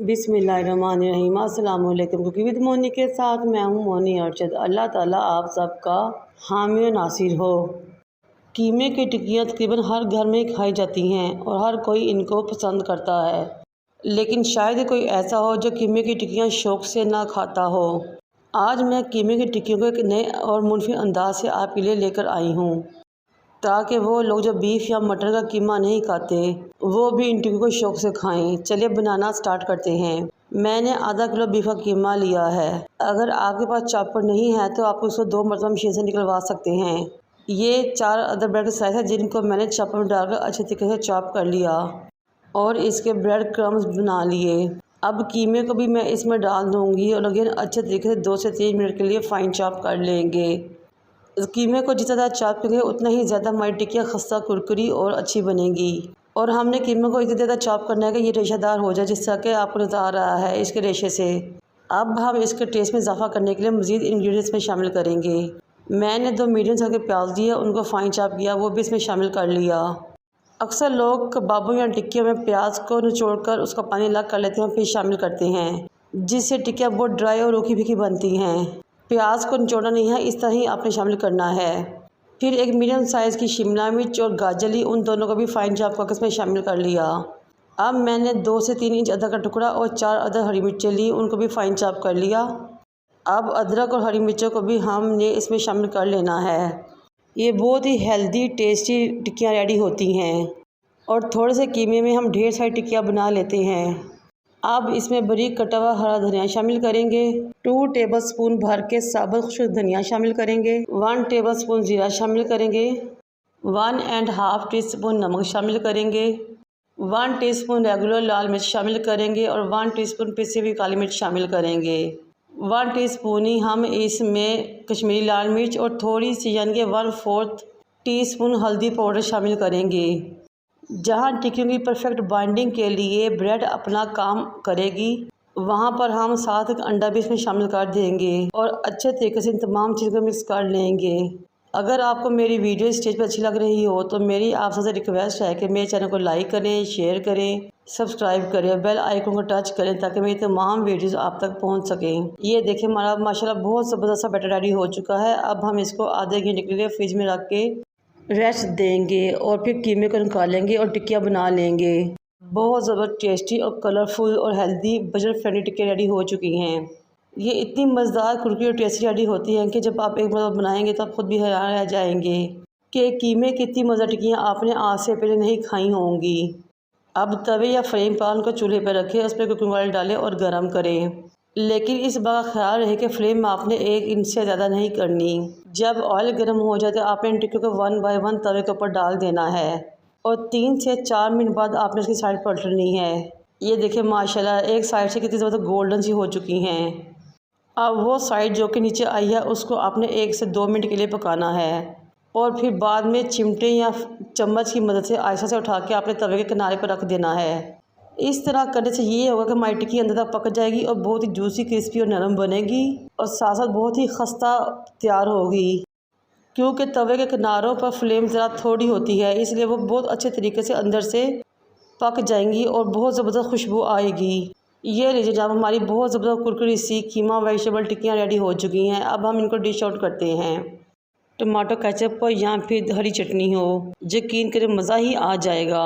बिस्मिल्लाहिर्रहमानिर्रहीम। अस्सलाम वालेकुम। कुकिंग विद मोनी के साथ मैं हूँ मोनी अरशद। अल्लाह ताला आप सबका हामी और नासिर हो। कीमे की टिक्कियाँ तकरीबन हर घर में खाई जाती हैं और हर कोई इनको पसंद करता है, लेकिन शायद कोई ऐसा हो जो कीमे की टिक्कियाँ शौक़ से ना खाता हो। आज मैं कीमे की टिक्कियों को एक नए और मुनफिर अंदाज से आपके लिए लेकर आई हूँ, ताकि वो लोग जो बीफ या मटन का कीमा नहीं खाते वो भी इन टिक्कियों को शौक़ से खाएं। चलिए बनाना स्टार्ट करते हैं। मैंने आधा किलो बीफ का कीमा लिया है। अगर आपके पास चॉपर नहीं है तो आप उसको 2 मरतबा मशीन से निकलवा सकते हैं। ये 4 अदर ब्रेड के स्लाइस है जिनको मैंने चॉपर में डालकर अच्छे तरीके से चॉप कर लिया और इसके ब्रेड क्रम्स बना लिए। अब कीमे को भी मैं इसमें डाल दूँगी और अगेन अच्छे तरीके से 2 से 3 मिनट के लिए फ़ाइन चॉप कर लेंगे। कीमे को जितना ज़्यादा चॉप करेंगे उतना ही ज़्यादा हमारी टिक्कियाँ खस्ता कुरकुरी और अच्छी बनेगी। और हमने कीमे को इतना ज़्यादा चॉप करना है कि ये रेशेदार हो जाए, जिस तरह के आपको नज़र आ रहा है इसके रेशे से। अब हम इसके टेस्ट में इजाफा करने के लिए मज़ीद इंग्रेडिएंट्स में शामिल करेंगे। मैंने 2 मीडियम साइज़ के प्याज दिए, उनको फ़ाइन चॉप किया, वो भी इसमें शामिल कर लिया। अक्सर लोग कबाबों या टिक्कियों में प्याज को निचोड़ कर उसका पानी अलग कर लेते हैं और फिर शामिल करते हैं, जिससे टिक्कियाँ बहुत ड्राई और रूखी फीकी बनती हैं। प्याज को निचोड़ना नहीं है, इस तरह ही आपने शामिल करना है। फिर एक मीडियम साइज़ की शिमला मिर्च और गाजर ली, उन दोनों को भी फ़ाइन चॉप करके इसमें शामिल कर लिया। अब मैंने 2 से 3 इंच अदरक का टुकड़ा और 4 अदर हरी मिर्चें ली, उनको भी फ़ाइन चॉप कर लिया। अब अदरक और हरी मिर्चों को भी हमने इसमें शामिल कर लेना है। ये बहुत ही हेल्दी टेस्टी टिक्कियाँ रेडी होती हैं और थोड़े से कीमे में हम ढेर सारी टिक्कियाँ बना लेते हैं। अब इसमें बारीक कटा हुआ हरा धनिया शामिल करेंगे। 2 टेबलस्पून भर के साबुत खुश्क धनिया शामिल करेंगे। 1 टेबलस्पून ज़ीरा शामिल करेंगे। 1.5 टीस्पून नमक शामिल करेंगे। 1 टीस्पून रेगुलर लाल मिर्च शामिल करेंगे और 1 टीस्पून पिसी हुई काली मिर्च शामिल करेंगे। 1 टीस्पून ही हम इसमें कश्मीरी लाल मिर्च और थोड़ी सी यानी कि 1/4 टीस्पून हल्दी पाउडर शामिल करेंगे। जहाँ टिक्कियों की परफेक्ट बाइंडिंग के लिए ब्रेड अपना काम करेगी, वहाँ पर हम साथ एक अंडा भी इसमें शामिल कर देंगे और अच्छे तरीके से इन तमाम चीज़ों को मिक्स कर लेंगे। अगर आपको मेरी वीडियो स्टेज पर अच्छी लग रही हो तो मेरी आप सबसे रिक्वेस्ट है कि मेरे चैनल को लाइक करें, शेयर करें, सब्सक्राइब करें और बेल आइकन को टच करें ताकि मेरी तमाम वीडियोज़ आप तक पहुँच सकें। ये देखिए हमारा माशाल्लाह बहुत ज़बरदस्त सा बैटर रेडी हो चुका है। अब हम इसको आधे घंटे के लिए फ्रिज में रख के रेस्ट देंगे और फिर कीमे को निकालेंगे और टिक्कियाँ बना लेंगे। बहुत ज़बरदस्त टेस्टी और कलरफुल और हेल्दी बजट फ्रेंडली टिक्कियाँ रेडी हो चुकी हैं। ये इतनी मज़ेदार कुरकुरी और टेस्टी रेडी होती हैं कि जब आप एक बार बनाएंगे तो आप खुद भी हैरान रह जाएंगे कि कीमे की इतनी मज़ेदार टिक्कियाँ आपने आज से पहले नहीं खाई होंगी। अब तवे या फ्राइंग पैन को चूल्हे पर रखें, उस पर कुकिंग ऑयल डालें और गर्म करें, लेकिन इस बात का ख्याल रहे कि फ्लेम आपने 1 इंच से ज़्यादा नहीं करनी। जब ऑयल गर्म हो जाए तो आपने इन टिक्कियों को 1 बाय 1 तवे के ऊपर डाल देना है और 3 से 4 मिनट बाद आपने उसकी साइड पलटनी है। ये देखिए माशाल्लाह एक साइड से कितनी ज़्यादा गोल्डन सी हो चुकी हैं। अब वो साइड जो कि नीचे आई है उसको आपने 1 से 2 मिनट के लिए पकाना है और फिर बाद में चिमटे या चम्मच की मदद से आहिस्ता से उठा के आपने तवे के किनारे पर रख देना है। इस तरह करने से ये होगा कि हमारी टिक्की अंदर तक पक जाएगी और बहुत ही जूसी, क्रिस्पी और नरम बनेगी और साथ साथ बहुत ही खस्ता तैयार होगी। क्योंकि तवे के किनारों पर फ्लेम ज़रा थोड़ी होती है, इसलिए वो बहुत अच्छे तरीके से अंदर से पक जाएंगी और बहुत ज़बरदस्त खुशबू आएगी। ये लीजिए जब हमारी बहुत ज़बरदस्त कुरकुरी सी कीमा वेजिटेबल टिक्कियाँ रेडी हो चुकी हैं। अब हम इनको डिश आउट करते हैं। टमाटो केचप हो या फिर हरी चटनी हो, यकीन करें मज़ा ही आ जाएगा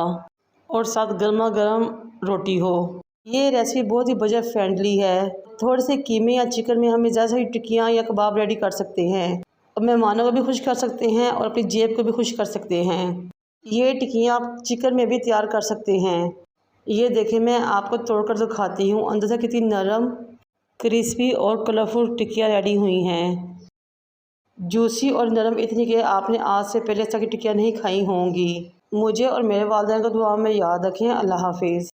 और साथ गर्मा गर्म रोटी हो। ये रेसिपी बहुत ही बजट फ्रेंडली है। थोड़े से कीमे या चिकन में हम ज़्यादा सारी टिक्कियाँ या कबाब रेडी कर सकते हैं और मेहमानों को भी खुश कर सकते हैं और अपनी जेब को भी खुश कर सकते हैं। ये टिक्कियाँ आप चिकन में भी तैयार कर सकते हैं। ये देखें मैं आपको तोड़कर दिखाती हूँ, अंदर से कितनी नरम, क्रिस्पी और कलरफुल टिक्कियाँ रेडी हुई हैं। जूसी और नरम इतनी कि आपने आज से पहले इस तरह की टिक्कियाँ नहीं खाई होंगी। मुझे और मेरे वालिदैन को दुआ में याद रखें। अल्लाह हाफिज़।